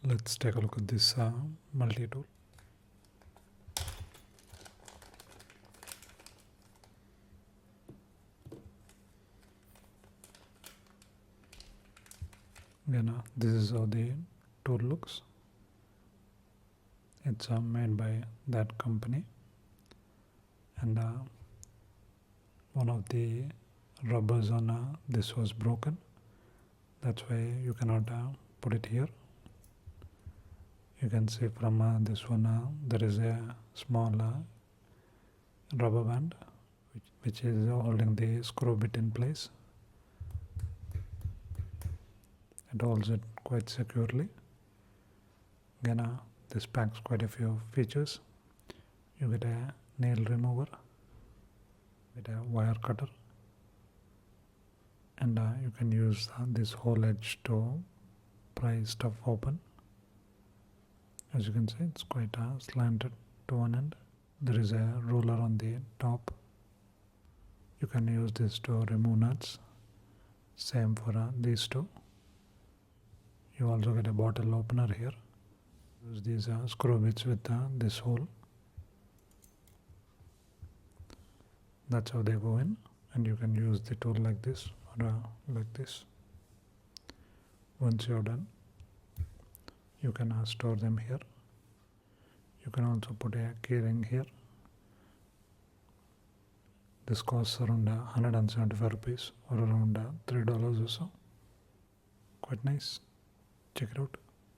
Let's take a look at this multi tool. Again, this is how the tool looks. It's made by that company, and one of the rubbers on this was broken. That's why you cannot put it here. You can see from this one there is a small rubber band which is holding the screw bit in place. It holds it quite securely. Again, this packs quite a few features. You get a nail remover, with a wire cutter, and you can use this whole edge to pry stuff open. As you can see, it's quite slanted to one end. There is a ruler on the top. You can use this to remove nuts. Same for these two. You also get a bottle opener here. Use these screw bits with this hole. That's how they go in, and you can use the tool like this or like this. Once you're done, you can store them here. You can also put a keyring here. This costs around 175 rupees or around $3 or so. Quite nice. Check it out.